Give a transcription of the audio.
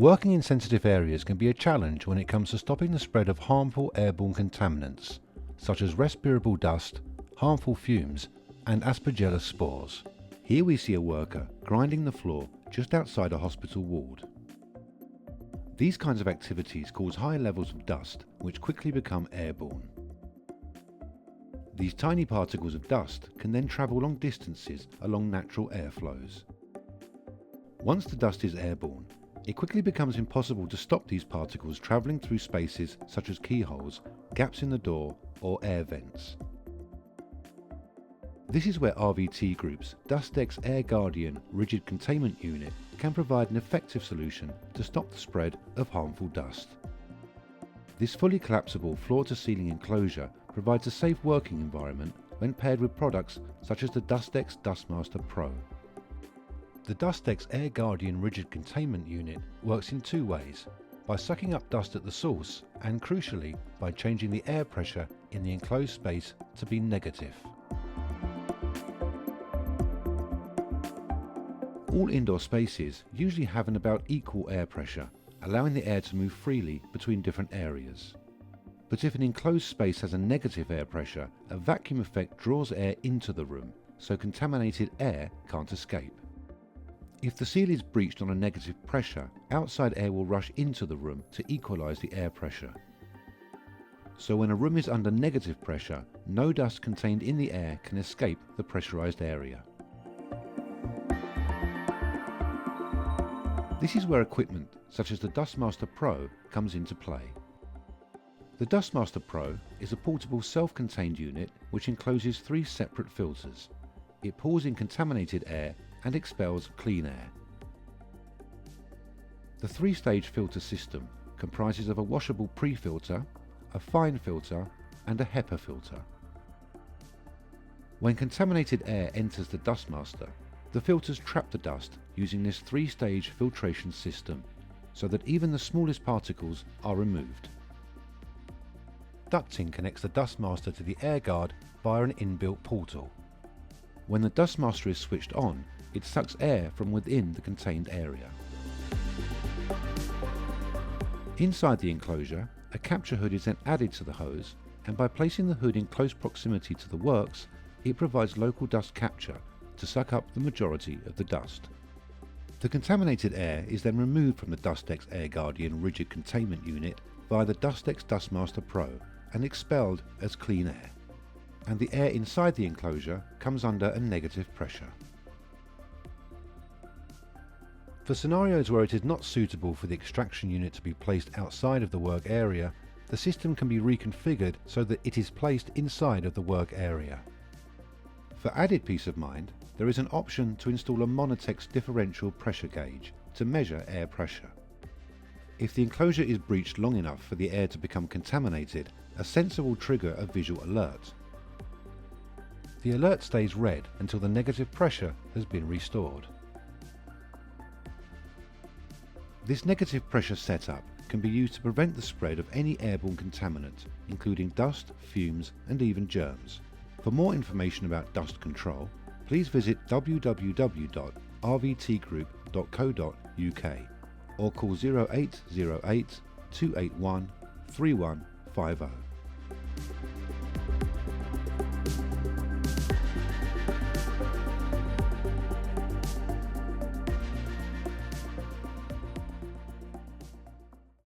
Working in sensitive areas can be a challenge when it comes to stopping the spread of harmful airborne contaminants, such as respirable dust, harmful fumes, and Aspergillus spores. Here we see a worker grinding the floor just outside a hospital ward. These kinds of activities cause high levels of dust, which quickly become airborne. These tiny particles of dust can then travel long distances along natural airflows. Once the dust is airborne, it quickly becomes impossible to stop these particles travelling through spaces such as keyholes, gaps in the door, or air vents. This is where RVT Group's DustX Air Guardian Rigid Containment Unit can provide an effective solution to stop the spread of harmful dust. This fully collapsible floor-to-ceiling enclosure provides a safe working environment when paired with products such as the DustX Dustmaster Pro. The DustX Air Guardian Rigid Containment Unit works in two ways, by sucking up dust at the source and, crucially, by changing the air pressure in the enclosed space to be negative. All indoor spaces usually have an about equal air pressure, allowing the air to move freely between different areas. But if an enclosed space has a negative air pressure, a vacuum effect draws air into the room, so contaminated air can't escape. If the seal is breached on a negative pressure, outside air will rush into the room to equalise the air pressure. So when a room is under negative pressure, no dust contained in the air can escape the pressurised area. This is where equipment such as the Dustmaster Pro comes into play. The Dustmaster Pro is a portable self-contained unit which encloses 3 separate filters. It pulls in contaminated air and expels clean air. The 3-stage filter system comprises of a washable pre-filter, a fine filter, and a HEPA filter. When contaminated air enters the Dustmaster, the filters trap the dust using this 3-stage filtration system, so that even the smallest particles are removed. Ducting connects the Dustmaster to the air guard via an inbuilt portal. When the Dustmaster is switched on, it sucks air from within the contained area. Inside the enclosure, a capture hood is then added to the hose, and by placing the hood in close proximity to the works, it provides local dust capture to suck up the majority of the dust. The contaminated air is then removed from the DustX Air Guardian Rigid Containment Unit via the DustX Dustmaster Pro and expelled as clean air, and the air inside the enclosure comes under a negative pressure. For scenarios where it is not suitable for the extraction unit to be placed outside of the work area, the system can be reconfigured so that it is placed inside of the work area. For added peace of mind, there is an option to install a Monotex differential pressure gauge to measure air pressure. If the enclosure is breached long enough for the air to become contaminated, a sensor will trigger a visual alert. The alert stays red until the negative pressure has been restored. This negative pressure setup can be used to prevent the spread of any airborne contaminant, including dust, fumes, and even germs. For more information about dust control, please visit www.rvtgroup.co.uk or call 0808 281 3150.